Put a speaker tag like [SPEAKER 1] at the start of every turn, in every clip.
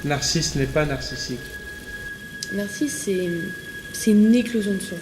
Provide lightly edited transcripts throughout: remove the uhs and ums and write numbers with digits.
[SPEAKER 1] Narcisse n'est pas narcissique.
[SPEAKER 2] Narcisse, c'est une éclosion de soi.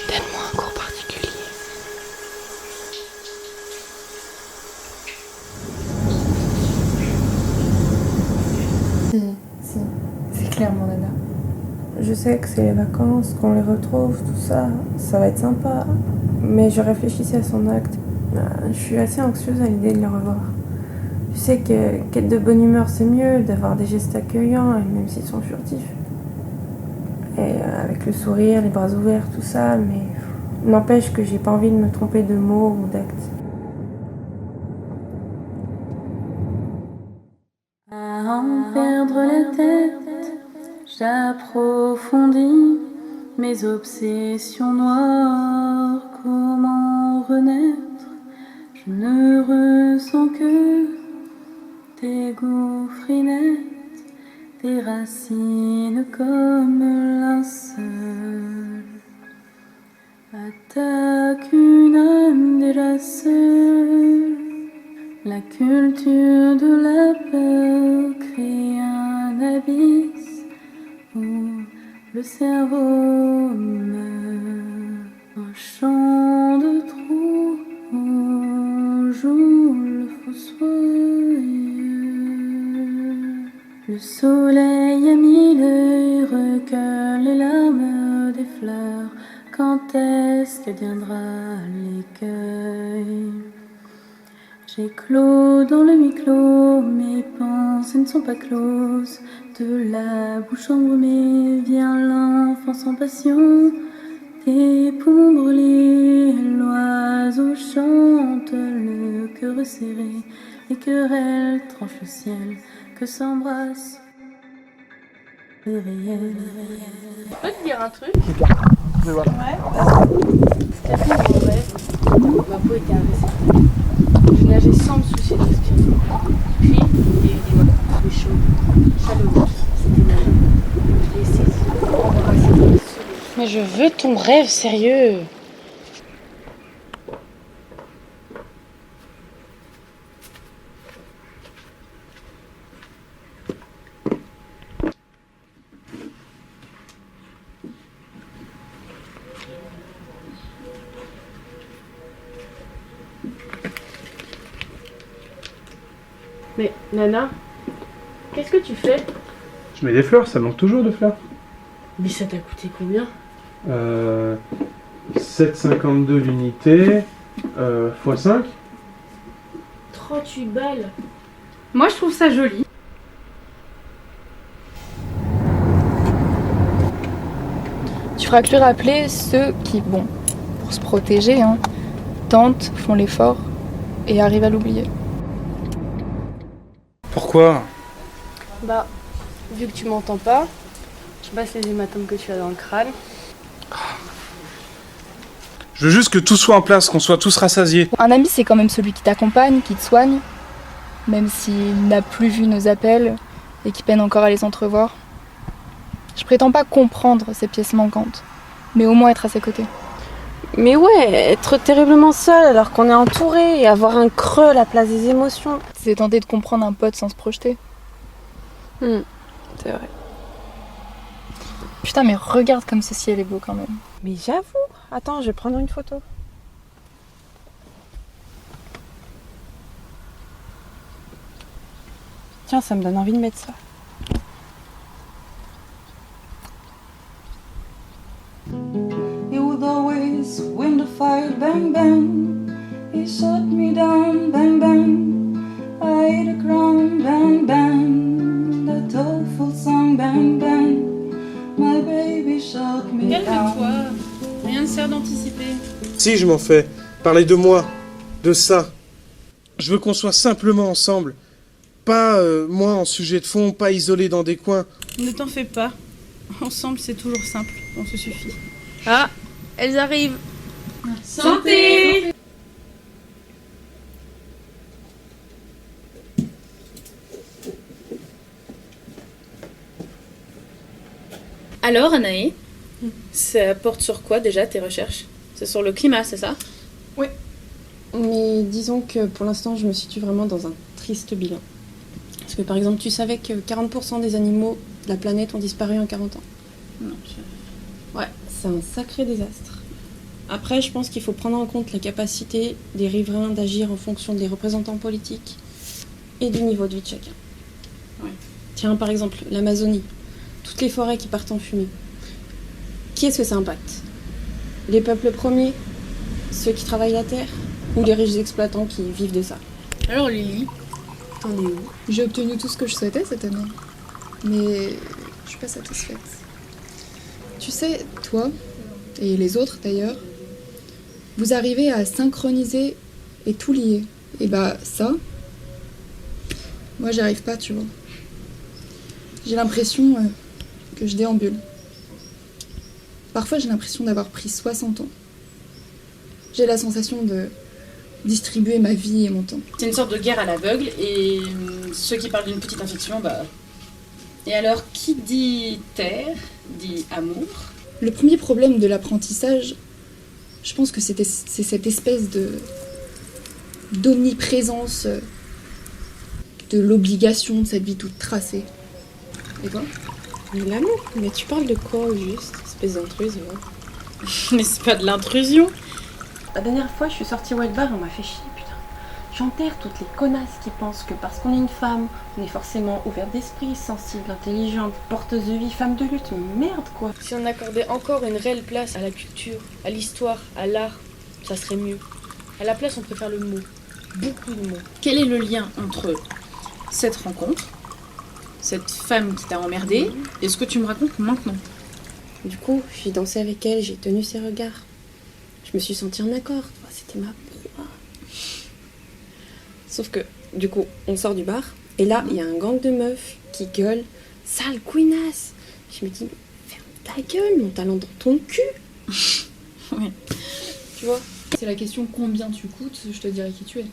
[SPEAKER 3] Donne-moi un cours particulier.
[SPEAKER 4] Si, c'est clairement Nana. Je sais que c'est les vacances, qu'on les retrouve, tout ça, ça va être sympa. Mais je réfléchissais à son acte. Je suis assez anxieuse à l'idée de les revoir. Je sais qu'être de bonne humeur, c'est mieux, d'avoir des gestes accueillants, et même s'ils sont furtifs. Et avec le sourire, les bras ouverts, tout ça, mais n'empêche que j'ai pas envie de me tromper de mots ou d'actes.
[SPEAKER 5] À en perdre la tête, j'approfondis mes obsessions noires. Comment renaître? Je ne ressens que tes gaufrinettes, tes racines comme linceul. Attaque une âme déjà seule. La culture de la peur crée un abysse où le cerveau meurt. Un champ de trous où on joue le fossoyeur. Le soleil à mille œils recueille les larmes des fleurs. Quand est-ce que viendra l'écueil? J'éclose dans le huis clos, mes pensées ne sont pas closes. De la bouche embrumée vient l'enfant sans passion. Tes poumons brûlés, l'oiseau chante, le cœur resserré. Les querelles tranchent le ciel, que s'embrasse le réel.
[SPEAKER 2] Je peux te dire un truc?
[SPEAKER 1] Je vois.
[SPEAKER 2] T'as vu mon rêve? Ma peau était invincible. Je nageais sans me soucier de respirer. Puis, il y a eu des moments de chaud, chaleureux. C'était magique. Je l'ai saisi, embrassé dans le soleil.
[SPEAKER 3] Mais je veux ton rêve, sérieux.
[SPEAKER 2] Mais, Nana, qu'est-ce que tu fais?
[SPEAKER 1] Je mets des fleurs, ça manque toujours de fleurs.
[SPEAKER 2] Mais ça t'a coûté combien?
[SPEAKER 1] 7,52 l'unité, x 5.
[SPEAKER 2] 38 balles.
[SPEAKER 5] Moi, je trouve ça joli.
[SPEAKER 6] Tu feras que lui rappeler ceux qui, bon, pour se protéger, hein, tentent, font l'effort et arrivent à l'oublier.
[SPEAKER 1] Pourquoi?
[SPEAKER 2] Bah, vu que tu m'entends pas, je passe les hématomes que tu as dans le crâne.
[SPEAKER 1] Je veux juste que tout soit en place, qu'on soit tous rassasiés.
[SPEAKER 6] Un ami, c'est quand même celui qui t'accompagne, qui te soigne, même s'il n'a plus vu nos appels et qui peine encore à les entrevoir. Je prétends pas comprendre ces pièces manquantes, mais au moins être à ses côtés.
[SPEAKER 7] Mais ouais, être terriblement seul alors qu'on est entouré et avoir un creux à la place des émotions.
[SPEAKER 6] C'est tenter de comprendre un pote sans se projeter.
[SPEAKER 7] C'est vrai.
[SPEAKER 6] Putain, mais regarde comme ce ciel est beau quand même.
[SPEAKER 7] Mais j'avoue. Attends, je vais prendre une photo. Tiens, ça me donne envie de mettre ça.
[SPEAKER 5] He would always win the fight, bang bang. He shut me down, bang bang. I ate a crown, bang bang. That awful song, bang bang. My baby shut me down.
[SPEAKER 8] Calme-toi, rien ne sert d'anticiper.
[SPEAKER 1] Si, je m'en fais. Parler de moi, de ça. Je veux qu'on soit simplement ensemble. Pas moi en sujet de fond, pas isolé dans des coins.
[SPEAKER 8] Ne t'en fais pas. Ensemble, c'est toujours simple, on se suffit. Ah, elles arrivent. Santé! Alors, Anaï, ça porte sur quoi déjà tes recherches? C'est sur le climat, c'est ça?
[SPEAKER 4] Mais disons que pour l'instant, je me situe vraiment dans un triste bilan. Parce que par exemple, tu savais que 40% des animaux de la planète ont disparu en 40 ans.
[SPEAKER 8] Non,
[SPEAKER 4] Ouais, c'est un sacré désastre. Après, je pense qu'il faut prendre en compte la capacité des riverains d'agir en fonction des représentants politiques et du niveau de vie de chacun.
[SPEAKER 8] Ouais.
[SPEAKER 4] Tiens, par exemple, l'Amazonie. Toutes les forêts qui partent en fumée. Qui est-ce que ça impacte? Les peuples premiers? Ceux qui travaillent la terre? Ou les riches exploitants qui vivent de ça?
[SPEAKER 8] Alors Lily,
[SPEAKER 4] T'en es où?
[SPEAKER 6] J'ai obtenu tout ce que je souhaitais cette année, mais je suis pas satisfaite. Tu sais, toi, et les autres d'ailleurs, vous arrivez à synchroniser et tout lier. Et bah ça, moi j'y arrive pas, tu vois. J'ai l'impression que je déambule. Parfois j'ai l'impression d'avoir pris 60 ans. J'ai la sensation de distribuer ma vie et mon temps.
[SPEAKER 8] c'est une sorte de guerre à l'aveugle et ceux qui parlent d'une petite infection, bah... Et alors, qui dit terre, dit amour?
[SPEAKER 6] Le premier problème de l'apprentissage, je pense que c'est cette espèce d'omniprésence de l'obligation de cette vie toute tracée. Et toi?
[SPEAKER 4] Mais l'amour? Mais tu parles de quoi au juste? Espèce d'intrusion.
[SPEAKER 8] Mais c'est pas de l'intrusion.
[SPEAKER 7] La dernière fois, je suis sortie au bar, on m'a fait chier, putain. J'enterre toutes les connasses qui pensent que parce qu'on est une femme, on est forcément ouverte d'esprit, sensible, intelligente, porteuse de vie, femme de lutte. Mais merde, quoi.
[SPEAKER 3] Si on accordait encore une réelle place à la culture, à l'histoire, à l'art, ça serait mieux. À la place, on préfère le mot. Beaucoup de mots.
[SPEAKER 8] Quel est le lien entre cette rencontre, cette femme qui t'a emmerdé, et ce que tu me racontes maintenant?
[SPEAKER 4] Du coup, j'ai dansé avec elle, j'ai tenu ses regards. Je me suis sentie en accord, c'était ma proie. Sauf que, du coup, on sort du bar, et là, il y a un gang de meufs qui gueulent « Sale couinasse !» Je me dis « Ferme ta gueule, mon talent dans ton cul !»
[SPEAKER 8] Oui.
[SPEAKER 4] Tu vois?
[SPEAKER 6] C'est la question combien tu coûtes, je te dirai qui tu es.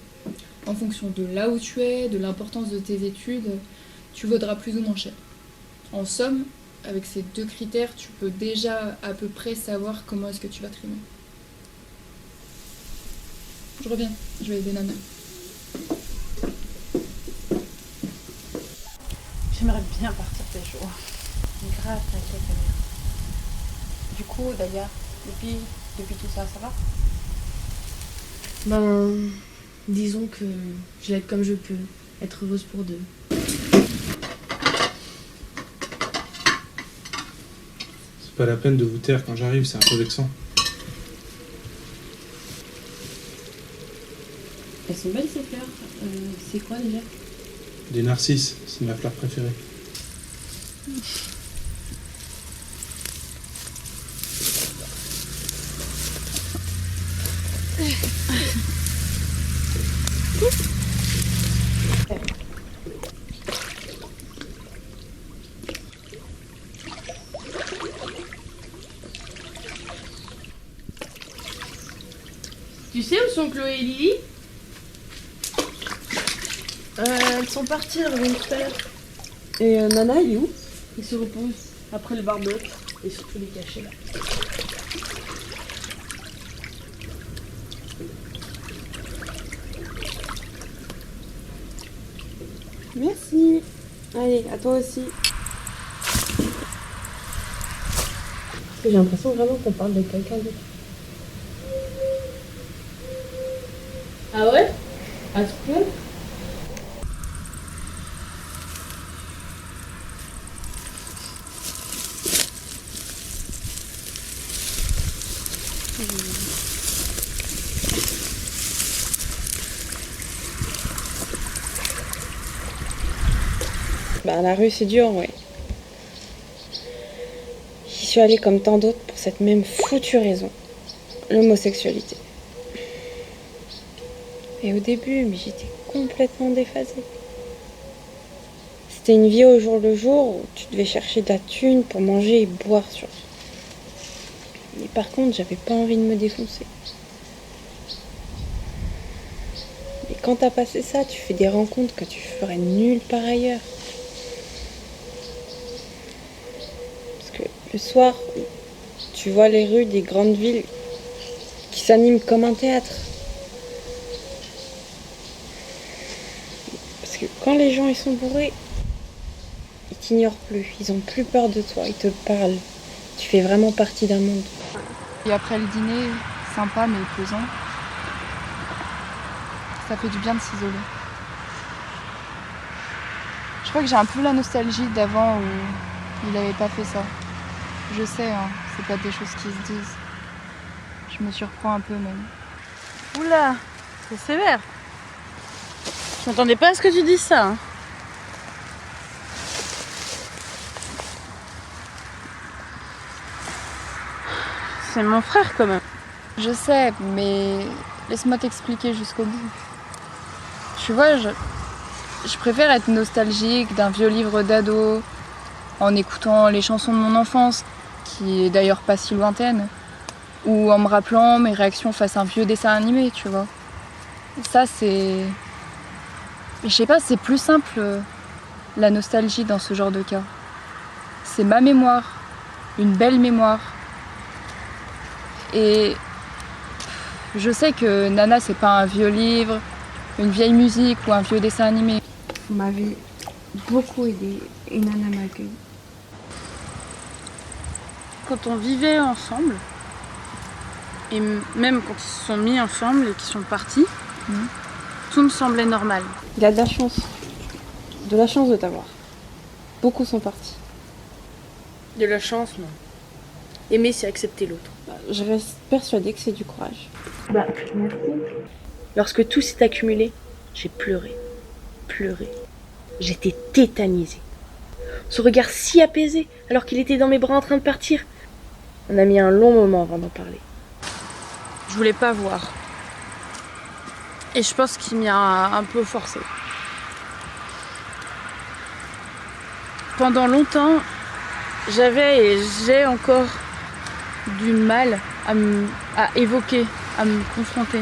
[SPEAKER 6] En fonction de là où tu es, de l'importance de tes études, tu vaudras plus ou moins cher. En somme, avec ces deux critères, tu peux déjà à peu près savoir comment est-ce que tu vas trimer. Je reviens, je vais aider Nana.
[SPEAKER 2] J'aimerais bien partir tes jours. Mais grave, t'inquiète, merde. Du coup, d'ailleurs, depuis tout ça, ça va?
[SPEAKER 3] Ben, disons que je l'aide comme je peux, être heureuse pour deux.
[SPEAKER 1] C'est pas la peine de vous taire quand j'arrive, c'est un peu vexant.
[SPEAKER 3] Elles sont belles ces fleurs. C'est quoi déjà?
[SPEAKER 1] Des narcisses, c'est ma fleur préférée.
[SPEAKER 3] Tu sais où sont Chloé et Lily?
[SPEAKER 2] Elles sont parties, elles reviennent tout à l'heure.
[SPEAKER 7] Et Nana, il est où?
[SPEAKER 3] Ils se reposent. Après le barbecue et surtout les cachets là.
[SPEAKER 4] Merci. Allez, à toi aussi. J'ai l'impression vraiment qu'on parle de quelqu'un d'autre.
[SPEAKER 3] Ah ouais? À ce point?
[SPEAKER 7] Bah, la rue, c'est dur, ouais. J'y suis allée comme tant d'autres pour cette même foutue raison. L'homosexualité. Et au début, mais j'étais complètement déphasée. C'était une vie au jour le jour où tu devais chercher de la thune pour manger et boire surtout. Mais par contre, j'avais pas envie de me défoncer. Et quand t'as passé ça, tu fais des rencontres que tu ferais nulle part ailleurs. Parce que le soir, tu vois les rues des grandes villes qui s'animent comme un théâtre. Parce que quand les gens ils sont bourrés, ils t'ignorent plus, ils ont plus peur de toi, ils te parlent. Tu fais vraiment partie d'un monde.
[SPEAKER 6] Et après le dîner, sympa mais pesant, ça fait du bien de s'isoler. Je crois que j'ai un peu la nostalgie d'avant où il n'avait pas fait ça. Je sais, hein, c'est pas des choses qui se disent. Je me surprends un peu même.
[SPEAKER 3] Oula, c'est sévère. Je m'attendais pas à ce que tu dises ça. Hein. C'est mon frère quand même.
[SPEAKER 6] Je sais, mais laisse-moi t'expliquer jusqu'au bout. Tu vois, je préfère être nostalgique d'un vieux livre d'ado, en écoutant les chansons de mon enfance, qui est d'ailleurs pas si lointaine, ou en me rappelant mes réactions face à un vieux dessin animé, tu vois. Ça, c'est... Je sais pas, c'est plus simple, la nostalgie dans ce genre de cas. C'est ma mémoire, une belle mémoire. Et je sais que Nana, c'est pas un vieux livre, une vieille musique ou un vieux dessin animé.
[SPEAKER 4] Vous m'avez beaucoup aidé et Nana m'a accueilli.
[SPEAKER 3] Quand on vivait ensemble, et même quand ils se sont mis ensemble et qu'ils sont partis, tout me semblait normal.
[SPEAKER 7] Il a de la chance. De la chance de t'avoir. Beaucoup sont partis.
[SPEAKER 3] De la chance, non. Aimer, c'est accepter l'autre.
[SPEAKER 7] Je reste persuadée que c'est du courage.
[SPEAKER 4] Bah, merci.
[SPEAKER 3] Lorsque tout s'est accumulé, j'ai pleuré. J'étais tétanisée. Son regard si apaisé alors qu'il était dans mes bras en train de partir. On a mis un long moment avant d'en parler. Je voulais pas voir. Et je pense qu'il m'y a un peu forcé. Pendant longtemps, j'avais et j'ai encore du mal à évoquer, à me confronter.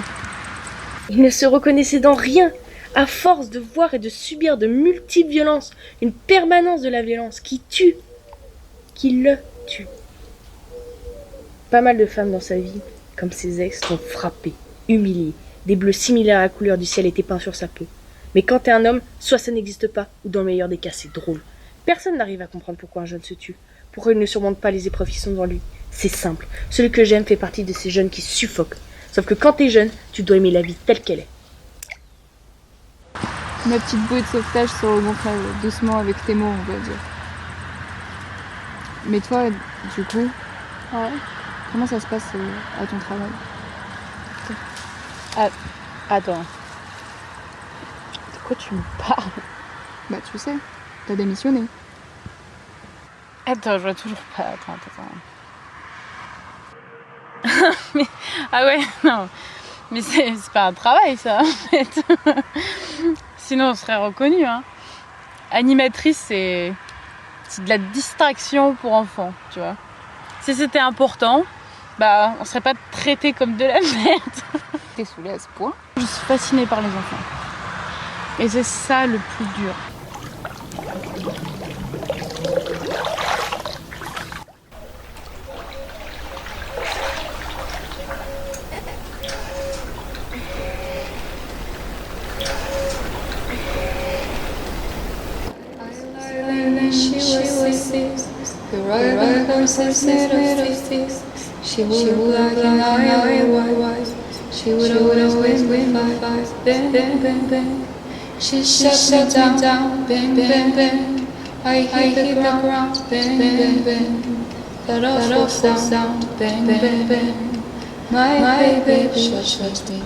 [SPEAKER 3] Il ne se reconnaissait dans rien, à force de voir et de subir de multiples violences, une permanence de la violence qui tue, qui le tue. Pas mal de femmes dans sa vie, comme ses ex, sont frappées, humiliées. Des bleus similaires à la couleur du ciel étaient peints sur sa peau. Mais quand t'es un homme, soit ça n'existe pas, ou dans le meilleur des cas, c'est drôle. Personne n'arrive à comprendre pourquoi un jeune se tue, pourquoi il ne surmonte pas les épreuves qui sont devant lui. C'est simple, celui que j'aime fait partie de ces jeunes qui suffoquent. Sauf que quand t'es jeune, tu dois aimer la vie telle qu'elle est.
[SPEAKER 6] Ma petite bouée de sauvetage se regonfle doucement avec tes mots, on va dire. Mais toi, du coup, comment ça se passe à ton travail?
[SPEAKER 3] Attends. De quoi tu me parles?
[SPEAKER 6] Bah tu sais, t'as démissionné.
[SPEAKER 3] Attends, je vois toujours pas. Attends. Mais, ah ouais, non. Mais c'est pas un travail, ça, en fait. Sinon, on serait reconnu, hein. Animatrice, c'est de la distraction pour enfants, tu vois. Si c'était important, bah, on serait pas traité comme de la merde.
[SPEAKER 6] T'es saoulée à ce point?
[SPEAKER 3] Je suis fascinée par les enfants. Et c'est ça le plus dur.
[SPEAKER 6] she was 6. The ride horse is made of sticks. She would black and I were white. She would always win my fight. Bang, bang, bang, bang. She shut me down. Bang, bang, bang. I hit the ground. Bang, bang, bang. That awful sound. Bang, bang, bang. My baby shut me.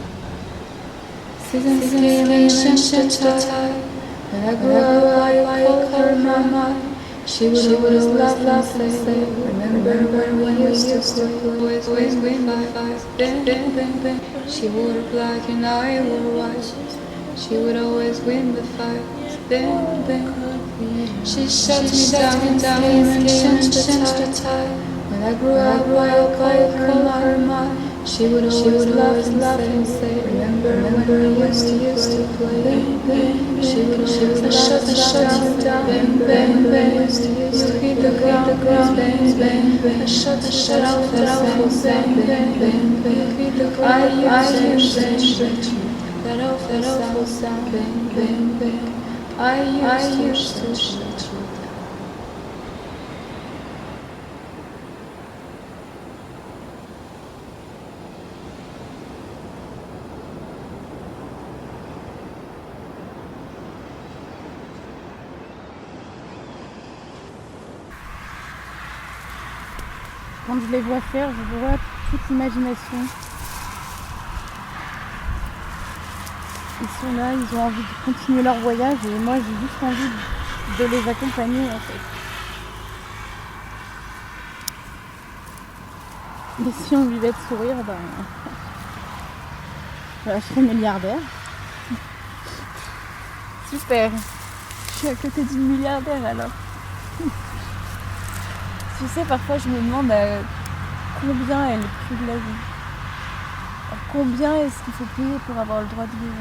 [SPEAKER 6] Seasons came and changed the tide. When I grew up, I called her mama. She would always laugh and say, remember when we used to play, always win by five, bang, bang, bang, bang. She wore black and I wore white. She would always win the fight, bang, bang. She shut me down and changed the tide. When I grew up, I called her mama. She would always laugh and say, remember when we used to play. She would always shut you down, bang, bang, bang. You hit the ground, bang, bang, bang. I shut off that awful sound, bang, bang, bang. You hit the ground, I used to that awful sound, bang, bang, bang. I used to shut you.
[SPEAKER 3] Quand je les vois faire, je vois toute l'imagination. Ils sont là, ils ont envie de continuer leur voyage et moi j'ai juste envie de les accompagner en fait. Et si on vivait de sourire, je serais milliardaire. Super, je suis à côté d'une milliardaire alors. Tu sais, parfois je me demande combien est le prix de la vie. Combien est-ce qu'il faut payer pour avoir le droit de vivre?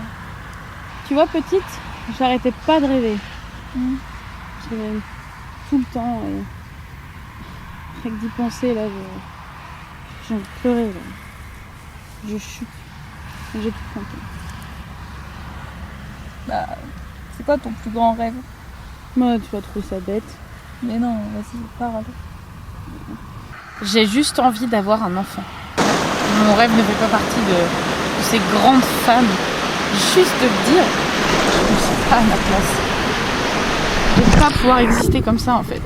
[SPEAKER 3] Tu vois, petite, j'arrêtais pas de rêver. J'avais tout le temps et rien que d'y penser là, j'ai envie de pleurer là. Je chute. J'ai tout compris. Bah, c'est quoi ton plus grand rêve? Moi, tu vas trouver ça bête. Mais non, vas-y, parle. J'ai juste envie d'avoir un enfant. Mon rêve ne fait pas partie de ces grandes femmes. Juste de me dire, je ne suis pas à ma place. Je ne veux pas pouvoir exister comme ça en fait.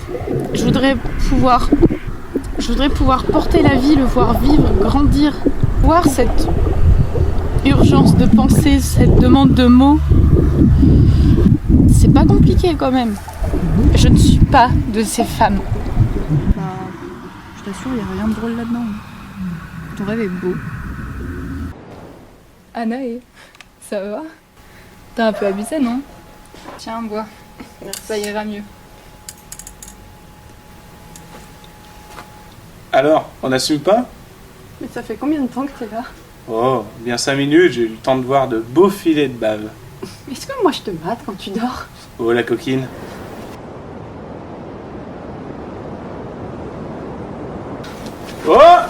[SPEAKER 3] Je voudrais pouvoir porter la vie, le voir vivre, grandir, voir cette urgence de pensée, cette demande de mots. C'est pas compliqué quand même. Je ne suis pas de ces femmes. Je t'assure, il n'y a rien de drôle là-dedans. Ton rêve est beau.
[SPEAKER 6] Anaë, ça va? T'as un peu abusé, non? Tiens, bois. Ça ira mieux.
[SPEAKER 9] Alors, on n'assume pas?
[SPEAKER 7] Mais ça fait combien de temps que t'es là?
[SPEAKER 9] Oh, bien 5 minutes, j'ai eu le temps de voir de beaux filets de bave.
[SPEAKER 7] Est-ce que moi je te mate quand tu dors?
[SPEAKER 9] Oh, la coquine. Oh!